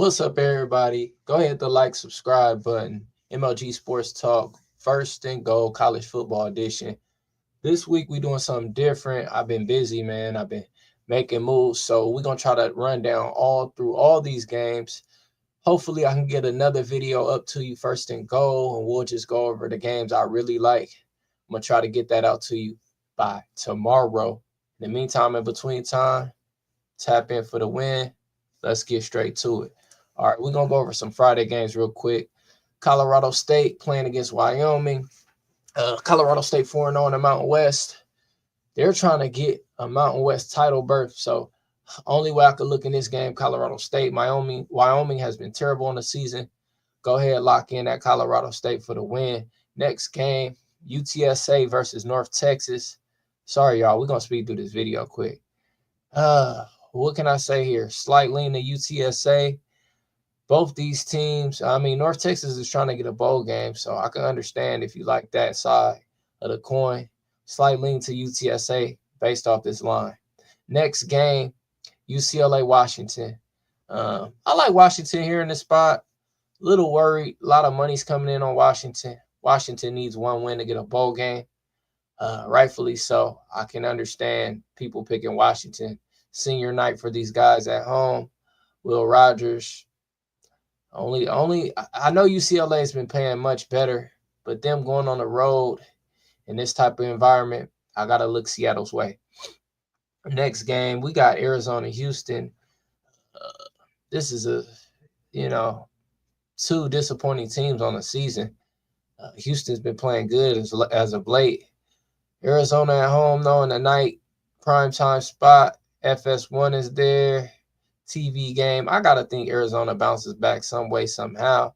What's up, everybody? Go ahead to like, subscribe button. MLG Sports Talk, first and goal college football edition. This week we doing something different. I've been busy, man. I've been making moves, so we're gonna try to run down all these games. Hopefully, I can get another video up to you first and goal, and we'll just go over the games I really like. I'm gonna try to get that out to you by tomorrow. In the meantime, in between time, tap in for the win. Let's get straight to it. All right, we're going to go over some Friday games real quick. Colorado State playing against Wyoming. Colorado State 4-0 in the Mountain West. They're trying to get a Mountain West title berth. So only way I could look in this game, Colorado State. Wyoming has been terrible in the season. Go ahead, lock in that Colorado State for the win. Next game, UTSA versus North Texas. Sorry, y'all. We're going to speed through this video quick. What can I say here? Slight lean to UTSA. Both these teams, North Texas is trying to get a bowl game, so I can understand if you like that side of the coin. Slight lean to UTSA based off this line. Next game, UCLA, Washington. I like Washington here in this spot. Little worried. A lot of money's coming in on Washington. Washington needs one win to get a bowl game. Rightfully so. I can understand people picking Washington. Senior night for these guys at home. Will Rogers. I know UCLA has been playing much better, but them going on the road in this type of environment, I got to look Seattle's way. Next game, we got Arizona, Houston. This is two disappointing teams on the season. Houston's been playing good as of late. Arizona at home, though, in the night primetime spot. FS1 is there. TV game. I got to think Arizona bounces back some way, somehow.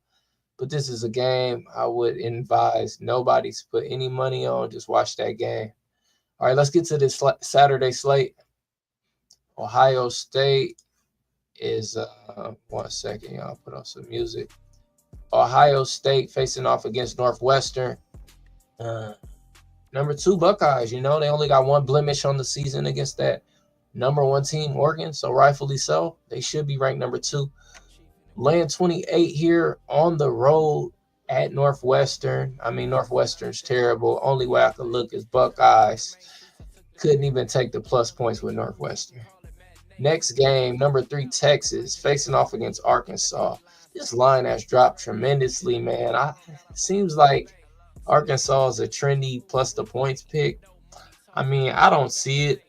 But this is a game I would advise nobody to put any money on. Just watch that game. All right, let's get to this Saturday slate. Ohio State is, 1 second, y'all, put on some music. Ohio State facing off against Northwestern. Number 2 Buckeyes, they only got one blemish on the season against that number 1 team, Oregon, so rightfully so. They should be ranked number 2. Laying 28 here on the road at Northwestern. Northwestern's terrible. Only way I could look is Buckeyes. Couldn't even take the plus points with Northwestern. Next game, number 3 Texas facing off against Arkansas. This line has dropped tremendously, man. Seems like Arkansas is a trendy plus the points pick. I don't see it.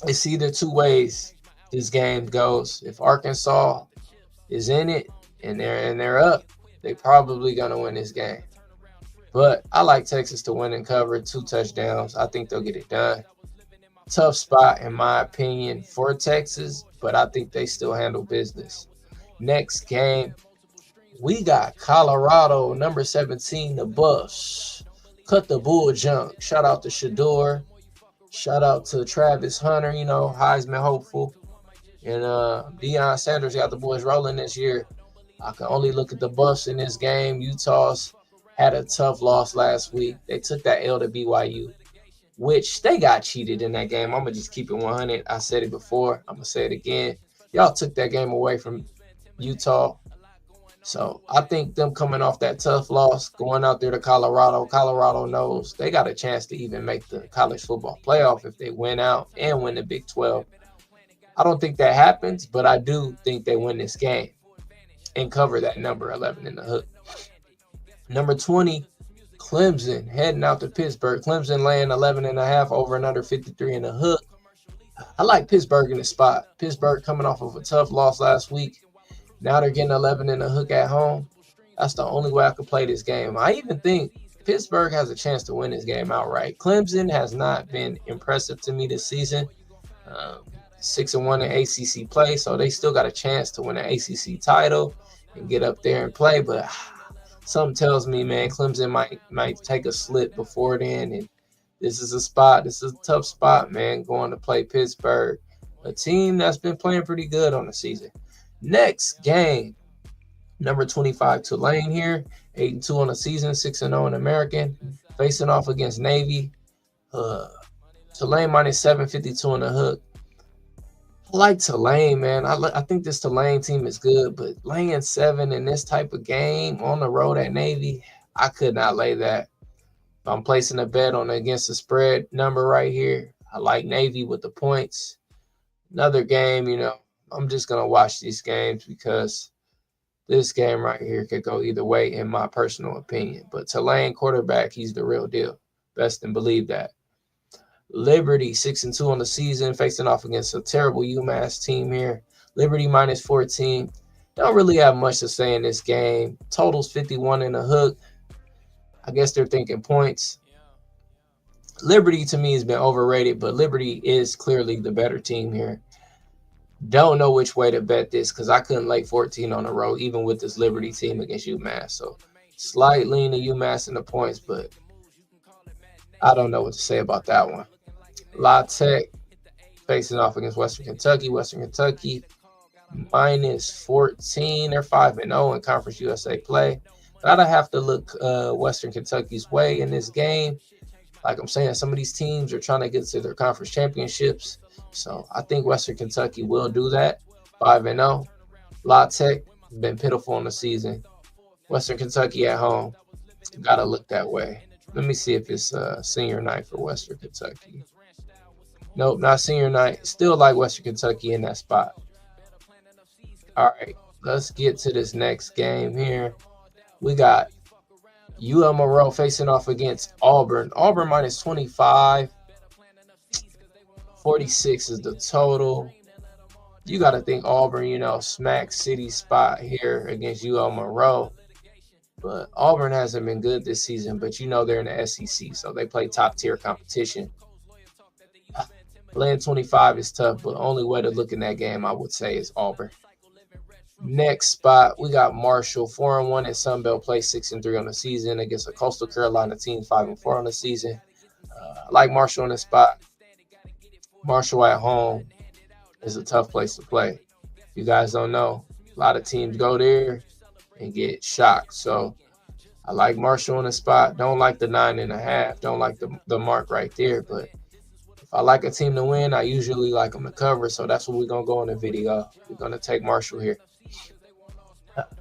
It's either two ways this game goes. If Arkansas is in it and they're up, they probably gonna win this game. But I like Texas to win and cover 2 touchdowns. I think they'll get it done. Tough spot in my opinion for Texas, but I think they still handle business. Next game, we got Colorado, number 17, the Buffs. Cut the bull junk. Shout out to Shador. Shout out to Travis Hunter, Heisman hopeful. And Deion Sanders got the boys rolling this year. I can only look at the Buffs in this game. Utah's had a tough loss last week. They took that L to BYU, which they got cheated in that game. I'm going to just keep it 100. I said it before. I'm going to say it again. Y'all took that game away from Utah. So I think them coming off that tough loss, going out there to Colorado knows they got a chance to even make the college football playoff if they win out and win the Big 12. I don't think that happens, but I do think they win this game and cover that number 11 in the hook. Number 20, Clemson heading out to Pittsburgh. Clemson laying 11.5 over and under 53 in the hook. I like Pittsburgh in the spot. Pittsburgh coming off of a tough loss last week. Now they're getting 11 in the hook at home. That's the only way I could play this game. I even think Pittsburgh has a chance to win this game outright. Clemson has not been impressive to me this season. 6-1 in ACC play, so they still got a chance to win an ACC title and get up there and play. But something tells me, man, Clemson might take a slip before then. And this is a tough spot, man, going to play Pittsburgh, a team that's been playing pretty good on the season. Next game, number 25 Tulane here, 8-2 on the season, 6-0 in American, facing off against Navy. Tulane minus 752 in the hook. I like Tulane, man. I think this Tulane team is good, but laying 7 in this type of game on the road at Navy, I could not lay that. If I'm placing a bet on against the spread number right here, I like Navy with the points. Another game, I'm just gonna watch these games because this game right here could go either way, in my personal opinion. But Tulane quarterback, he's the real deal. Best and believe that. Liberty 6-2 on the season, facing off against a terrible UMass team here. Liberty minus 14. Don't really have much to say in this game. Totals 51 in the hook. I guess they're thinking points. Liberty to me has been overrated, but Liberty is clearly the better team here. Don't know which way to bet this because I couldn't lay 14 on the road, even with this Liberty team against UMass. So slight lean to UMass in the points, but I don't know what to say about that one. La Tech facing off against Western Kentucky. Western Kentucky minus 14. They're 5-0 in Conference USA play. Gotta have to look Western Kentucky's way in this game. Like I'm saying, some of these teams are trying to get to their conference championships. So I think Western Kentucky will do that. 5-0. La Tech been pitiful in the season. Western Kentucky at home. Gotta look that way. Let me see if it's senior night for Western Kentucky. Nope, not senior night. Still like Western Kentucky in that spot. All right, let's get to this next game here. We got UL Monroe facing off against Auburn. Auburn minus 25. 46 is the total. You got to think Auburn, smack city spot here against UL Monroe. But Auburn hasn't been good this season, but they're in the SEC, so they play top tier competition. Laying 25 is tough, but only way to look in that game, I would say, is Auburn. Next spot, we got Marshall 4-1 at Sunbelt play 6-3 on the season against a Coastal Carolina team 5-4 on the season. I like Marshall in this spot. Marshall at home is a tough place to play. If you guys don't know, a lot of teams go there and get shocked. So I like Marshall in the spot. Don't like the 9.5. Don't like the mark right there. But if I like a team to win, I usually like them to cover. So that's what we're going to go in the video. We're going to take Marshall here.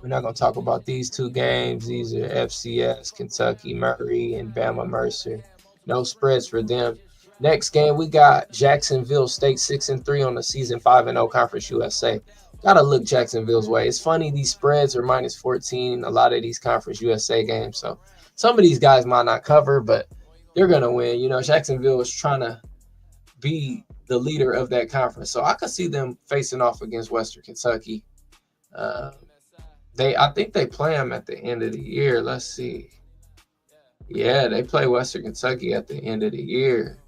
We're not going to talk about these two games. These are FCS, Kentucky, Murray, and Bama Mercer. No spreads for them. Next game, we got Jacksonville State 6-3 on the season, 5-0 Conference USA. Gotta look Jacksonville's way. It's funny, these spreads are minus 14, a lot of these Conference USA games. So some of these guys might not cover, but they're gonna win. Jacksonville is trying to be the leader of that conference. So I could see them facing off against Western Kentucky. I think they play them at the end of the year. Let's see. Yeah, they play Western Kentucky at the end of the year.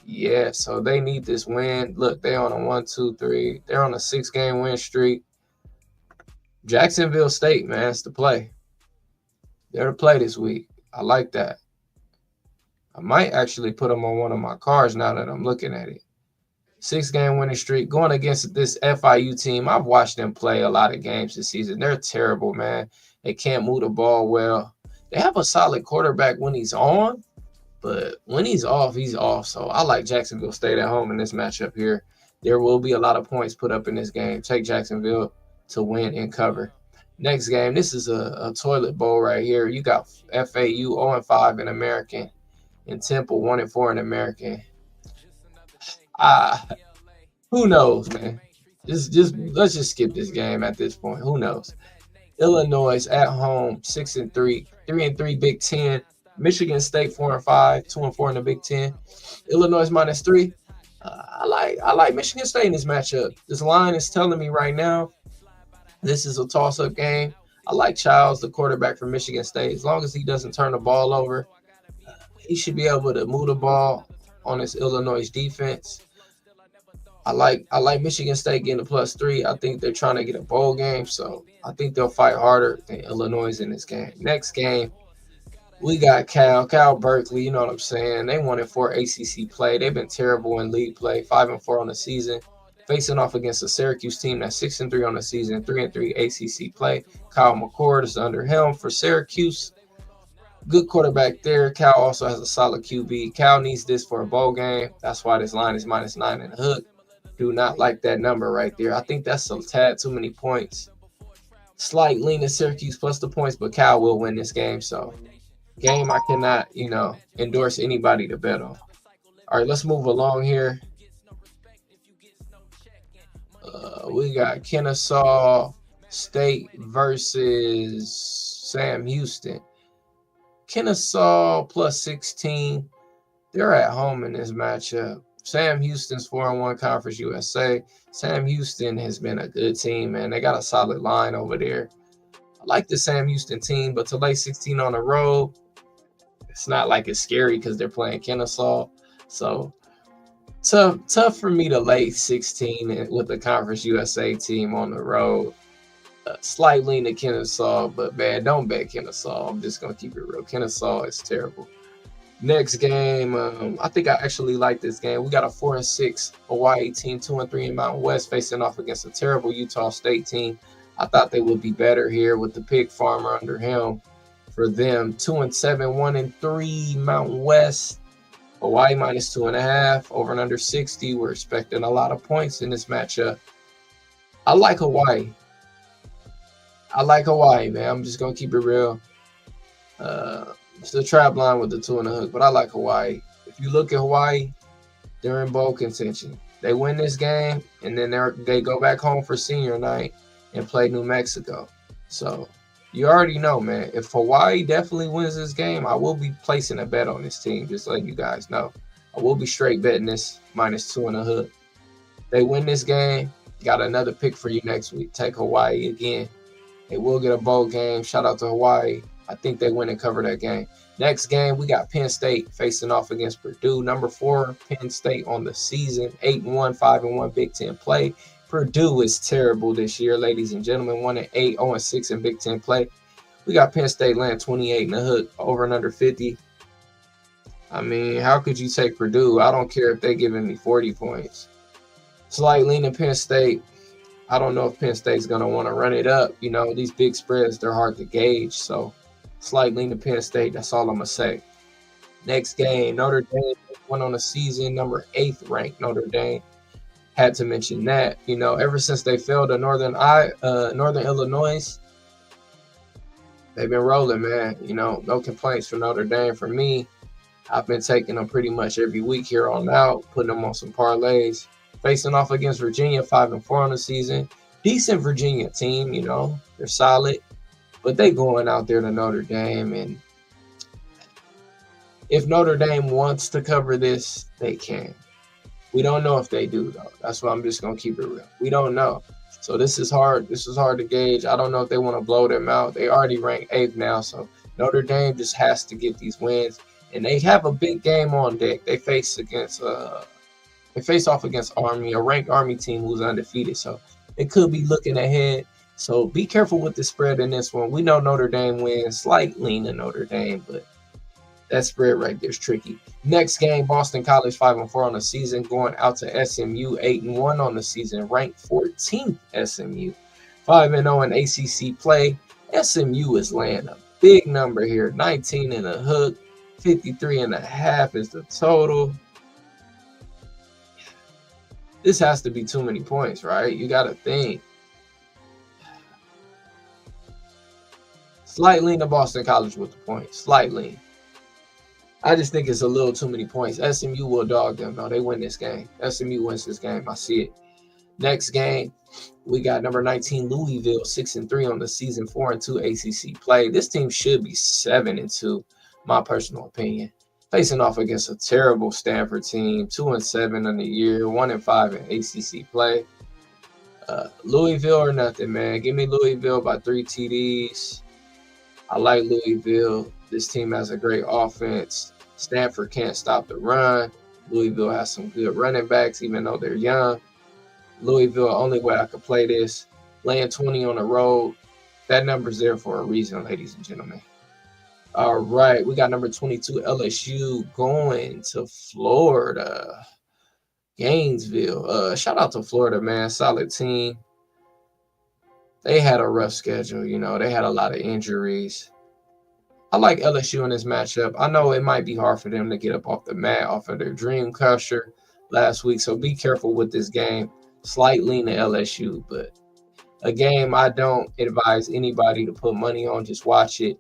Yeah, so they need this win. Look, they're on a 1, 2, 3. They're on a 6-game win streak. Jacksonville State, man, it's the play. They're to play this week. I like that. I might actually put them on one of my cards now that I'm looking at it. 6-game winning streak going against this FIU team. I've watched them play a lot of games this season. They're terrible, man. They can't move the ball well. They have a solid quarterback when he's on, but when he's off, he's off. So I like Jacksonville State at home in this matchup here. There will be a lot of points put up in this game. Take Jacksonville to win and cover. Next game, this is a toilet bowl right here. You got FAU 0-5 in American and Temple 1-4 in American. Who knows, man? Let's just skip this game at this point. Who knows? Illinois at home 6-3, 3-3 Big Ten. Michigan State 4-5, 2-4 in the Big Ten. Illinois -3. I like Michigan State in this matchup. This line is telling me right now this is a toss-up game. I like Childs, the quarterback from Michigan State. As long as he doesn't turn the ball over, he should be able to move the ball on this Illinois defense. I like Michigan State getting a +3. I think they're trying to get a bowl game, so I think they'll fight harder than Illinois in this game. Next game, we got Cal Berkeley. You know what I'm saying? They 1-4 ACC play. They've been terrible in league play, 5-4 on the season. Facing off against a Syracuse team that's 6-3 on the season, 3-3 ACC play. Kyle McCord is under helm for Syracuse. Good quarterback there. Cal also has a solid QB. Cal needs this for a bowl game. That's why this line is -9 in the hook. Do not like that number right there. I think that's a tad too many points. Slight lean to Syracuse plus the points, but Cal will win this game. So, game I cannot, endorse anybody to bet on. All right, let's move along here. We got Kennesaw State versus Sam Houston. Kennesaw plus 16. They're at home in this matchup. Sam Houston's 4-1 Conference USA. Sam Houston has been a good team, man. They got a solid line over there. I like the Sam Houston team, but to lay 16 on the road, it's not like it's scary because they're playing Kennesaw. So tough for me to lay 16 with the Conference USA team on the road. Slight lean to Kennesaw, but man, don't bet Kennesaw. I'm just gonna keep it real. Kennesaw is terrible. Next game, I think I actually like this game. We got a 4-6 Hawaii team, 2-3 in Mountain West, facing off against a terrible Utah State team. I thought they would be better here with the pig farmer under him. For them, 2-7, 1-3 Mountain West. Hawaii minus 2.5, over and under 60. We're expecting a lot of points in this matchup. I like Hawaii. Man. I'm just gonna keep it real. It's the trap line with the 2 and a hook, but I like Hawaii. If you look at Hawaii, they're in bowl contention. They win this game, and then they go back home for senior night and play New Mexico. So you already know, man. If Hawaii definitely wins this game, I will be placing a bet on this team, just letting you guys know. I will be straight betting this minus 2 and a hook. They win this game, got another pick for you next week. Take Hawaii again. They will get a bowl game. Shout out to Hawaii. I think they win and cover that game. Next game, we got Penn State facing off against Purdue. Number 4, Penn State on the season. 8-1, 5-1 Big Ten play. Purdue is terrible this year, ladies and gentlemen. 1-8, 0-6 in Big Ten play. We got Penn State land 28 in the hook, over and under 50. I mean, how could you take Purdue? I don't care if they're giving me 40 points. Slight lean in Penn State. I don't know if Penn State's going to want to run it up. These big spreads, they're hard to gauge. So, slight lean to Penn State. That's all I'm going to say. Next game, Notre Dame won on the season, number 8th ranked Notre Dame. Had to mention that. Ever since they fell to Northern Illinois, they've been rolling, man. No complaints for Notre Dame. For me, I've been taking them pretty much every week here on out, putting them on some parlays. Facing off against Virginia, 5-4 on the season. Decent Virginia team, they're solid. But they going out there to Notre Dame, and if Notre Dame wants to cover this, they can. We don't know if they do, though. That's why I'm just going to keep it real. We don't know. So this is hard. This is hard to gauge. I don't know if they want to blow them out. They already ranked 8th now, so Notre Dame just has to get these wins. And they have a big game on deck. They face off against Army, a ranked Army team who's undefeated. So they could be looking ahead. So be careful with the spread in this one. We know Notre Dame wins. Slight lean to Notre Dame, but that spread right there is tricky. Next game, Boston College 5-4 on the season, going out to SMU 8-1 on the season, ranked 14th SMU, 5-0 in ACC play. SMU is laying a big number here, 19 in a hook, 53.5 is the total. This has to be too many points, right? You got to think. Slight lean to Boston College with the points. Slight lean. I just think it's a little too many points. SMU will dog them. No, they win this game. SMU wins this game. I see it. Next game, we got number 19 Louisville, 6-3 on the season, 4-2 ACC play. This team should be 7-2, my personal opinion. Facing off against a terrible Stanford team, 2-7 on the year, 1-5 in ACC play. Louisville or nothing, man. Give me Louisville by 3 TDs. I like Louisville. This team has a great offense. Stanford can't stop the run. Louisville has some good running backs, even though they're young. Louisville, only way I could play this, laying 20 on the road. That number's there for a reason, ladies and gentlemen. All right, we got number 22 LSU going to Florida. Gainesville. Shout out to Florida, man. Solid team. They had a rough schedule, They had a lot of injuries. I like LSU in this matchup. I know it might be hard for them to get up off the mat, off of their dream crusher, last week. So be careful with this game. Slight lean to LSU, but a game I don't advise anybody to put money on. Just watch it.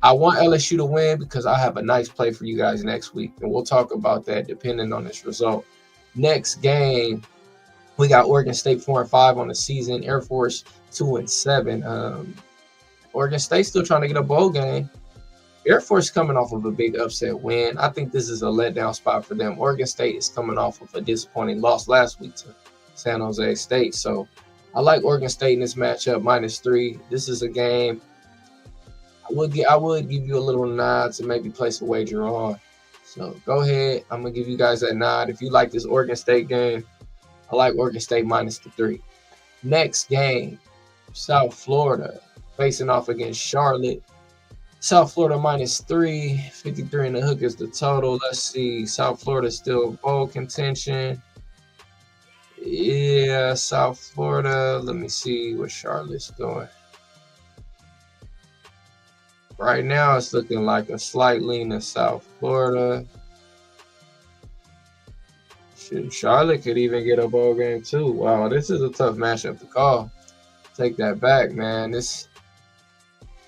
I want LSU to win because I have a nice play for you guys next week, and we'll talk about that depending on this result. Next game, we got Oregon State 4-5 on the season, Air Force 2-7. Oregon State still trying to get a bowl game. Air Force coming off of a big upset win. I think this is a letdown spot for them. Oregon State is coming off of a disappointing loss last week to San Jose State. So I like Oregon State in this matchup, -3. This is a game I would give you a little nod to maybe place a wager on. So go ahead. I'm going to give you guys that nod. If you like this Oregon State game, I like Oregon State -3. Next game, South Florida facing off against Charlotte. South Florida -3, 53 and the hook is the total. Let's see. South Florida still bowl contention. Yeah, South Florida. Let me see what Charlotte's doing. Right now, it's looking like a slight lean to South Florida. Shoot, Charlotte could even get a bowl game too. Wow, this is a tough matchup to call. Take that back, man. This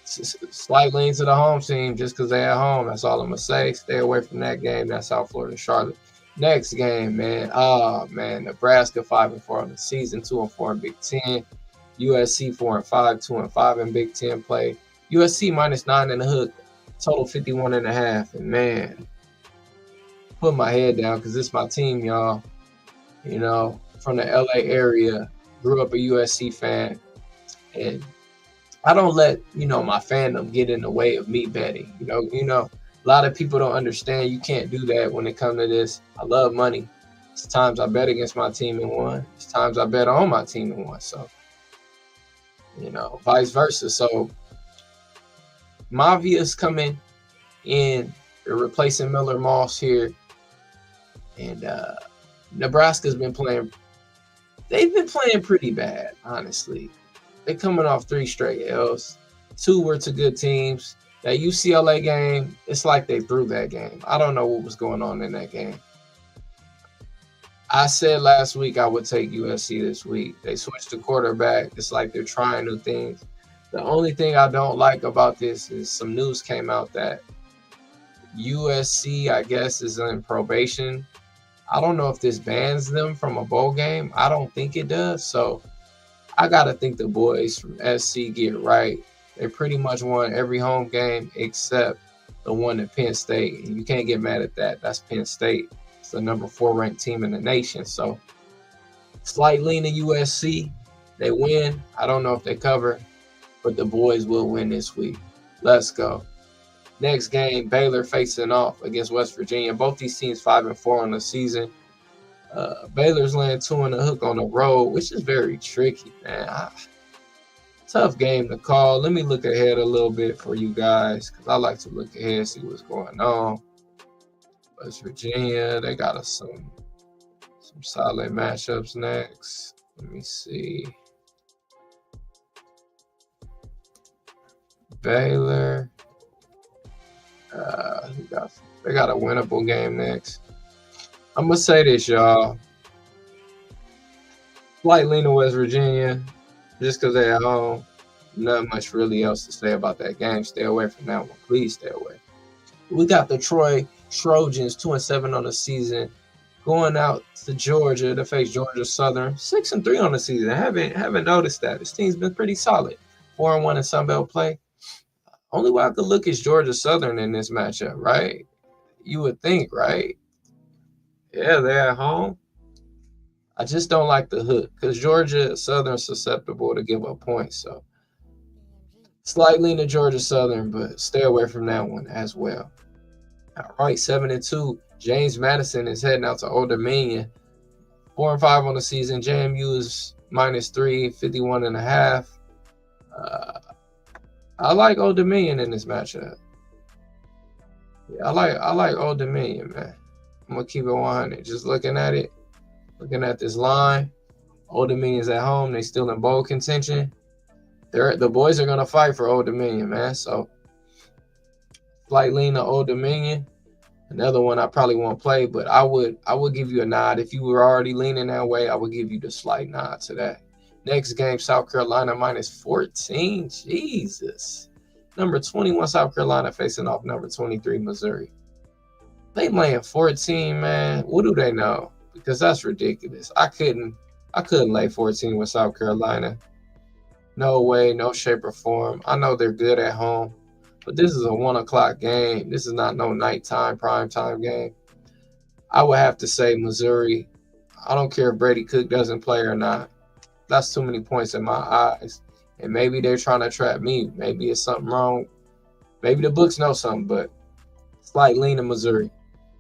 slight lean to the home team just because they're at home. That's all I'm going to say. Stay away from that game. That's South Florida, Charlotte. Next game, man. Oh, man. Nebraska 5-4 on the season, 2-4 in Big Ten. USC 4-5, 2-5 in Big Ten play. USC -9 in the hook, total 51.5. And man, put my head down because this is my team, y'all. You know, from the LA area, grew up a USC fan, and I don't let my fandom get in the way of me betting. You know, a lot of people don't understand. You can't do that when it comes to this. I love money. It's times I bet against my team and won. It's times I bet on my team and won. So, vice versa. So. Mavia's coming in. They're replacing Miller Moss here. And Nebraska's been playing. They've been playing pretty bad, honestly. They're coming off 3 straight L's. 2 were to good teams. That UCLA game, it's like they threw that game. I don't know what was going on in that game. I said last week I would take USC this week. They switched the quarterback. It's like they're trying new things. The only thing I don't like about this is some news came out that USC, I guess, is in probation. I don't know if this bans them from a bowl game. I don't think it does. So I got to think the boys from SC get it right. They pretty much won every home game except the one at Penn State. And you can't get mad at that. That's Penn State. It's the number 4 ranked team in the nation. So slight lean to USC. They win. I don't know if they cover, but the boys will win this week. Let's go. Next game, Baylor facing off against West Virginia. Both these teams 5-4 on the season. Baylor's laying 2 in the hook on the road, which is very tricky, man. Tough game to call. Let me look ahead a little bit for you guys because I like to look ahead, see what's going on. West Virginia, they got us some solid matchups next. Let me see. Baylor. They got a winnable game next. I'm going to say this, y'all. Slight lean to West Virginia just because they're at home. Not much really else to say about that game. Stay away from that one. Please stay away. We got the Troy Trojans 2-7 on the season. Going out to Georgia to face Georgia Southern. 6-3 on the season. I haven't noticed that. This team's been pretty solid. 4-1 in Sun Belt play. Only way I could look is Georgia Southern in this matchup, right? You would think, right? Yeah, they're at home. I just don't like the hook because Georgia Southern's susceptible to give up points. So slightly to Georgia Southern, but stay away from that one as well. All right, 7-2. James Madison is heading out to Old Dominion. 4-5 on the season. JMU is -3, 51.5. I like Old Dominion in this matchup. Yeah, I like Old Dominion, man. I'm gonna keep it 100. Just looking at it, looking at this line. Old Dominion's at home. They still in bowl contention. The boys are gonna fight for Old Dominion, man. So slight lean to Old Dominion. Another one I probably won't play, but I would give you a nod. If you were already leaning that way, I would give you the slight nod to that. Next game, South Carolina -14. Jesus. Number 21, South Carolina facing off number 23, Missouri. They laying 14, man. What do they know? Because that's ridiculous. I couldn't lay 14 with South Carolina. No way, no shape or form. I know they're good at home, but this is a 1 o'clock game. This is not no nighttime, prime time game. I would have to say Missouri. I don't care if Brady Cook doesn't play or not. That's too many points in my eyes. And maybe they're trying to trap me. Maybe it's something wrong. Maybe the books know something, but slight lean to Missouri.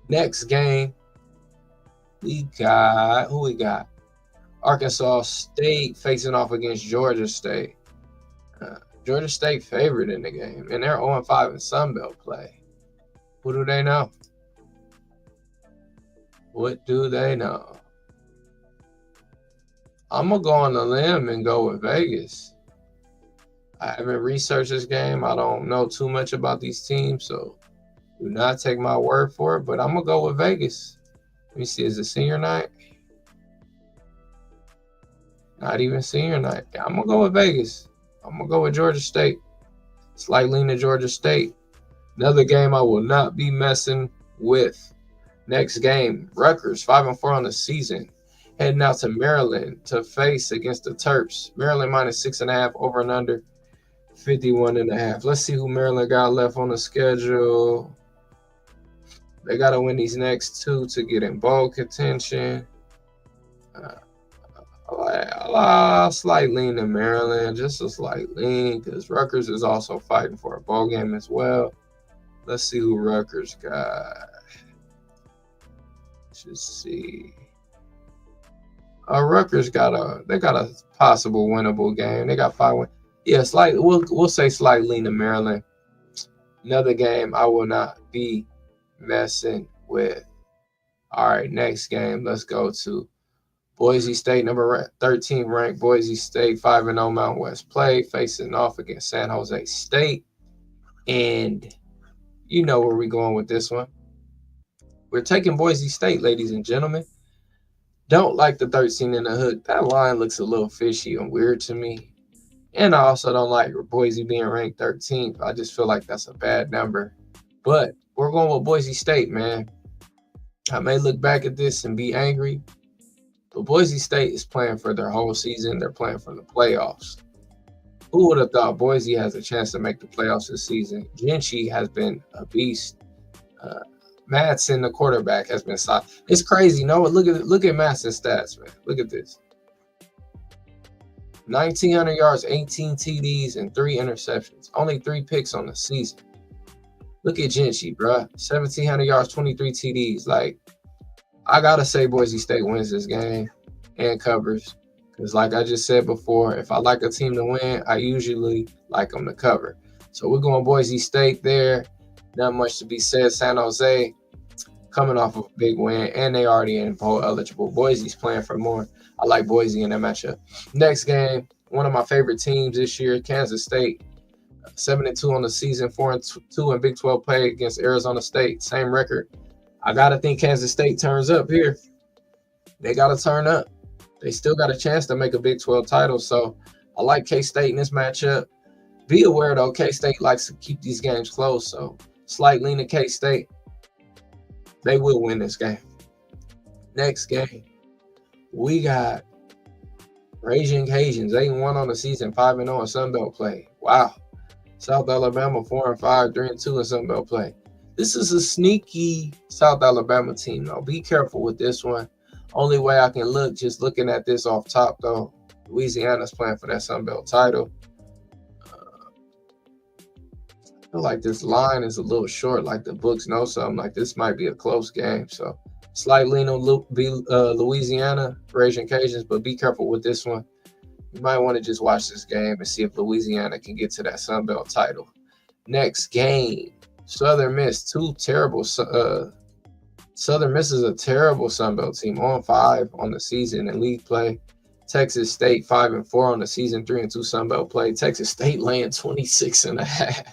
Next game, we got who we got? Arkansas State facing off against Georgia State. Georgia State favored in the game, and they're 0-5 in Sun Belt play. Who do they know? What do they know? I'm going to go on the limb and go with Vegas. I haven't researched this game. I don't know too much about these teams, so do not take my word for it, but I'm going to go with Vegas. Let me see. Is it senior night? Not even senior night. I'm going to go with Vegas. I'm going to go with Georgia State. Slight lean to Georgia State. Another game I will not be messing with. Next game, Rutgers, 5-4 on the season. Heading out to Maryland to face against the Terps. Maryland -6.5, over and under 51.5. Let's see who Maryland got left on the schedule. They got to win these next two to get in bowl contention. Slight lean to Maryland, just a slight lean, because Rutgers is also fighting for a bowl game as well. Let's see who Rutgers got. Let's see. Rutgers got a possible winnable game. They got 5 wins. Yeah, we'll say slight lean to Maryland. Another game I will not be messing with. All right, next game. Let's go to Boise State, number 13 ranked Boise State, 5-0 Mountain West play, facing off against San Jose State. And you know where we're going with this one. We're taking Boise State, ladies and gentlemen. Don't like the 13 in the hook. That line looks a little fishy and weird to me. And I also don't like Boise being ranked 13th. I just feel like that's a bad number. But we're going with Boise State, man. I may look back at this and be angry, but Boise State is playing for their whole season. They're playing for the playoffs. Who would have thought Boise has a chance to make the playoffs this season? Genchi has been a beast. Madsen, the quarterback, has been solid. It's crazy. No, look at Madsen's stats, man. Look at this. 1,900 yards, 18 TDs, and 3 interceptions. Only 3 picks on the season. Look at Genchi, bro. 1,700 yards, 23 TDs. Like, I got to say Boise State wins this game and covers. Because like I just said before, if I like a team to win, I usually like them to cover. So we're going Boise State there. Not much to be said. San Jose coming off of a big win, and they already in bowl eligible. Boise's playing for more. I like Boise in that matchup. Next game, one of my favorite teams this year, Kansas State. 7-2 on the season, 4-2 in Big 12 play against Arizona State. Same record. I got to think Kansas State turns up here. They got to turn up. They still got a chance to make a Big 12 title. So I like K-State in this matchup. Be aware, though, K-State likes to keep these games close. So slight lean to K-State. They will win this game. Next game, we got Raging Cajuns. 8-1 on the season, 5-0 in Sun Belt play. Wow. South Alabama 4-5, 3-2 in Sun Belt play. This is a sneaky South Alabama team, though. Be careful with this one. Only way I can look, just looking at this off top, though, Louisiana's playing for that Sun Belt title. I feel like this line is a little short, like the books know something. Like this might be a close game. So slight lean on Louisiana, Raging Cajuns, but be careful with this one. You might want to just watch this game and see if Louisiana can get to that Sun Belt title. Next game, Southern Miss, Southern Miss is a terrible Sun Belt team, 0-5 on the season in league play. Texas State 5-4 on the season, 3-2 Sun Belt play. Texas State laying 26.5.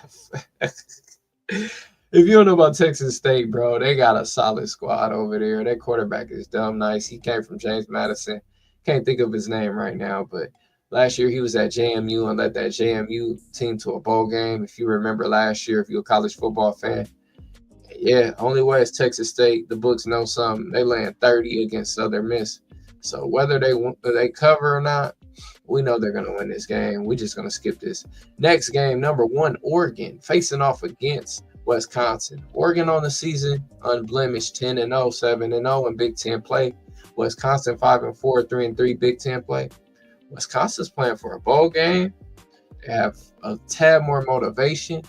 If you don't know about Texas State, bro, they got a solid squad over there. Their quarterback is dumb nice. He came from James Madison. Can't think of his name right now, but last year he was at JMU and led that JMU team to a bowl game. If you remember last year, if you're a college football fan, yeah, only way is Texas State. The books know something. They land 30 against Southern Miss. So whether they cover or not, we know they're going to win this game. We're just going to skip this. Next game, number 1, Oregon, facing off against Wisconsin. Oregon on the season, unblemished, 10-0, 7-0 in Big Ten play. Wisconsin 5-4, 3-3 Big Ten play. Wisconsin's playing for a bowl game. They have a tad more motivation.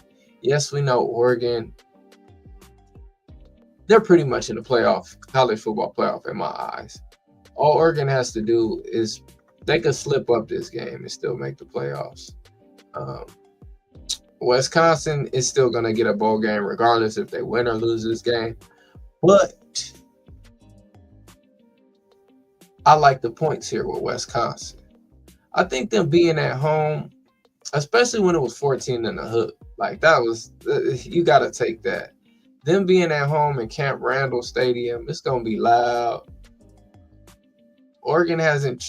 Yes, we know Oregon, they're pretty much in the playoff, college football playoff in my eyes. All Oregon has to do is they could slip up this game and still make the playoffs. Wisconsin is still going to get a bowl game regardless if they win or lose this game. But I like the points here with Wisconsin. I think them being at home, especially when it was 14 in the hook, like that was, you got to take that. Them being at home in Camp Randall Stadium, it's going to be loud. Oregon hasn't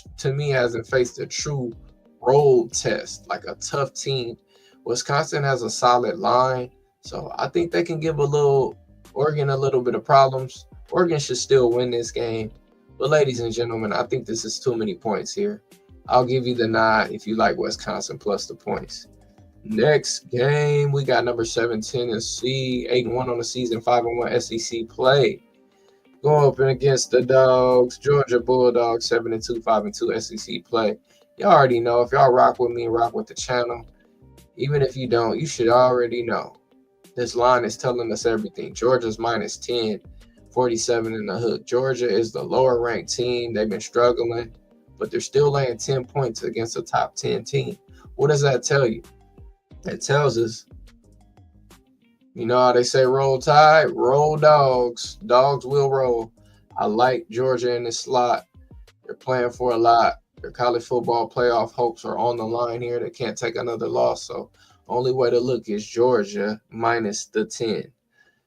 faced a true road test, like a tough team. Wisconsin has a solid line, so I think they can give Oregon a little bit of problems. Oregon should still win this game. But ladies and gentlemen, I think this is too many points here. I'll give you the nod if you like Wisconsin plus the points. Next game, we got number 7 Tennessee, 8-1 on the season, 5-1 SEC play. Going up against the Dogs, Georgia Bulldogs, 7-2, 5-2 SEC play. Y'all already know. If y'all rock with me, rock with the channel. Even if you don't, you should already know. This line is telling us everything. Georgia's -10, 47 in the hook. Georgia is the lower ranked team. They've been struggling, but they're still laying 10 points against a top 10 team. What does that tell you? It tells us, you know how they say roll tide, roll dogs. Dogs will roll. I like Georgia in this slot. They're playing for a lot. Their college football playoff hopes are on the line here. They can't take another loss. So only way to look is Georgia -10.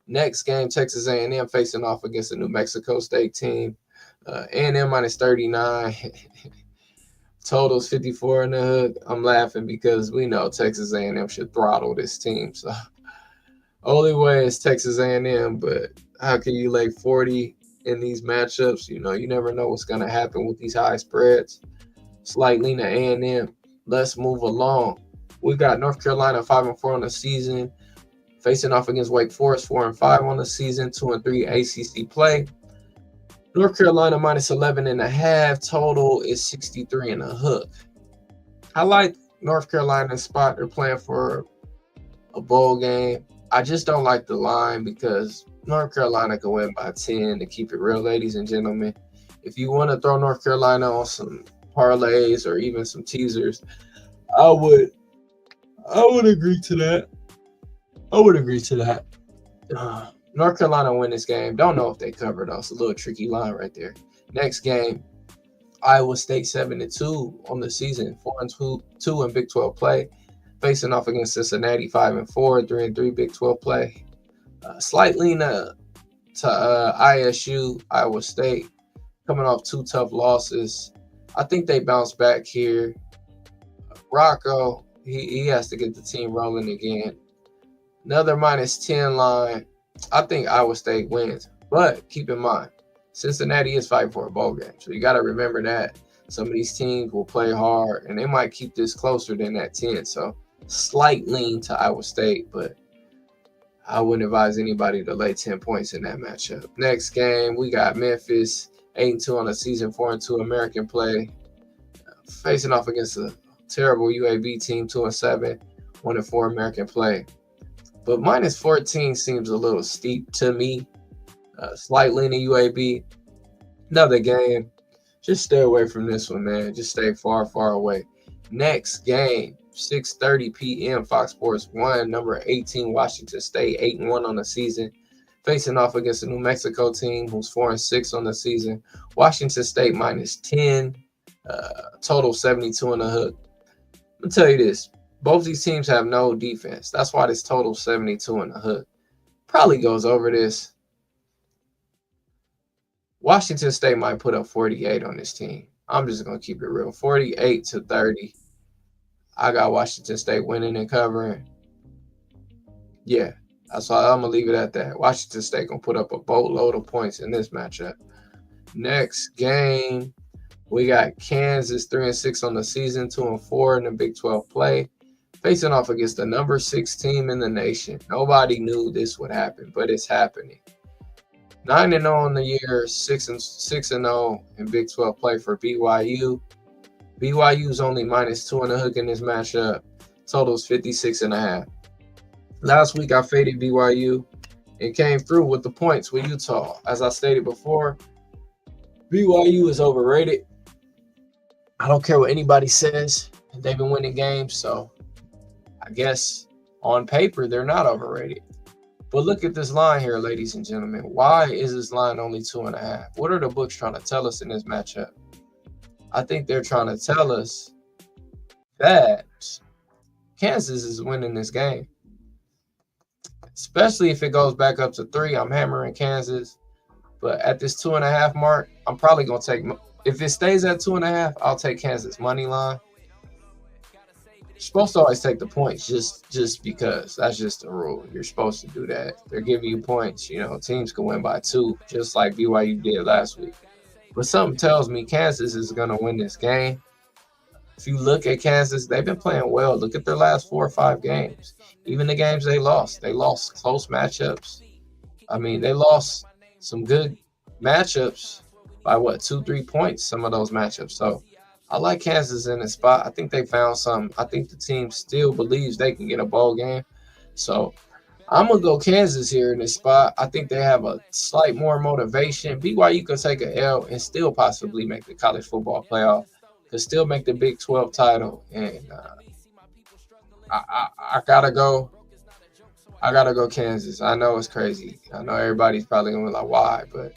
Next game, Texas A&M facing off against the New Mexico State team. A&M -39. Totals 54 in the hook. I'm laughing because we know Texas A&M should throttle this team. So only way is Texas A&M, but how can you lay 40 in these matchups? You know, you never know what's going to happen with these high spreads. Slight lean to A&M. Let's move along. We got North Carolina 5-4 on the season, facing off against Wake Forest 4-5 on the season, 2-3 ACC play. North Carolina -11.5. Total is 63 in the hook. I like North Carolina's spot. They're playing for a bowl game. I just don't like the line because North Carolina can win by 10 to keep it real, ladies and gentlemen. If you want to throw North Carolina on some parlays or even some teasers, I would agree to that. North Carolina win this game. Don't know if they cover though. It's a little tricky line right there. Next game, Iowa State 7-2 on the season, 4-2 in Big 12 play, facing off against Cincinnati 5-4, 3-3 Big 12 play. Slight lean to ISU, Iowa State, coming off 2 tough losses. I think they bounce back here. Rocco, he has to get the team rolling again. Another -10 line. I think Iowa State wins. But keep in mind, Cincinnati is fighting for a bowl game. So you got to remember that. Some of these teams will play hard, and they might keep this closer than that 10. So slight lean to Iowa State, but I wouldn't advise anybody to lay 10 points in that matchup. Next game, we got Memphis, 8-2 on the season, 4-2 American play, facing off against a terrible UAB team, 2-7, 1-4 American play. But -14 seems a little steep to me. Slight lean to UAB. Another game. Just stay away from this one, man. Just stay far, far away. Next game, 6:30 p.m. Fox Sports 1, number 18 Washington State, 8-1 on the season, facing off against the New Mexico team who's 4-6 on the season. Washington State -10, total 72 in the hook. I'm gonna tell you this. Both these teams have no defense. That's why this total 72 in the hook. Probably goes over this. Washington State might put up 48 on this team. I'm just going to keep it real. 48-30. I got Washington State winning and covering. Yeah, that's all. I'm going to leave it at that. Washington State going to put up a boatload of points in this matchup. Next game, we got Kansas 3-6 on the season, 2-4 in the Big 12 play, facing off against the number 6 team in the nation. Nobody knew this would happen, but it's happening. 9-0 in the year, 6-0 in Big 12 play for BYU. BYU's only -2 in the hook in this matchup. Totals 56.5. Last week I faded BYU and came through with the points with Utah. As I stated before, BYU is overrated. I don't care what anybody says. They've been winning games, so I guess on paper they're not overrated. But look at this line here, ladies and gentlemen. Why is this line only 2.5? What are the books trying to tell us in this matchup? I think they're trying to tell us that Kansas is winning this game. Especially if it goes back up to 3. I'm hammering Kansas. But at this 2.5 mark, I'm probably going to take – if it stays at 2.5, I'll take Kansas money line. You're supposed to always take the points just because. That's just the rule. You're supposed to do that. They're giving you points. You know, teams can win by 2, just like BYU did last week. But something tells me Kansas is going to win this game. If you look at Kansas, they've been playing well. Look at their last 4 or 5 games. Even the games they lost close matchups. I mean, they lost some good matchups by 2-3 points, some of those matchups. So I like Kansas in this spot. I think they found some. I think the team still believes they can get a bowl game. So I'm going to go Kansas here in this spot. I think they have a slight more motivation. BYU could take an L and still possibly make the college football playoff, could still make the Big 12 title. And I gotta go Kansas. I know it's crazy. I know everybody's probably going to be like, why? But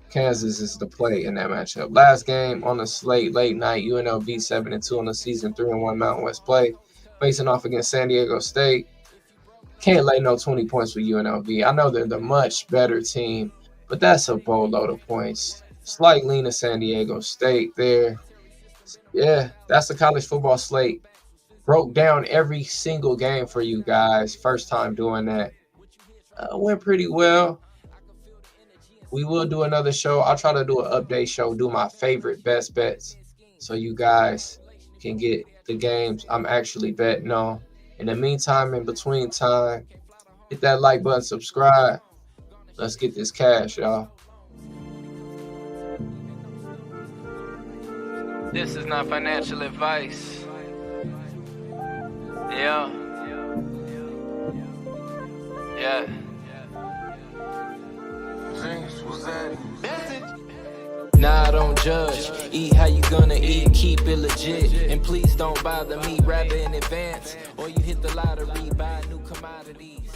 Kansas is the play in that matchup. Last game on the slate, late night, UNLV 7-2 on the season, 3-1 Mountain West play, facing off against San Diego State. Can't lay no 20 points with UNLV. I know they're the much better team, but that's a boatload of points. Slight lean to San Diego State there. Yeah, that's the college football slate. Broke down every single game for you guys. First time doing that. Went pretty well. We will do another show. I'll try to do an update show, do my favorite best bets so you guys can get the games I'm actually betting on. In the meantime, in between time, hit that like button, subscribe. Let's get this cash, y'all. This is not financial advice. Yeah. Nah, I don't judge. Eat how you gonna eat, keep it legit. And please don't bother me, rather in advance. Or you hit the lottery, buy new commodities.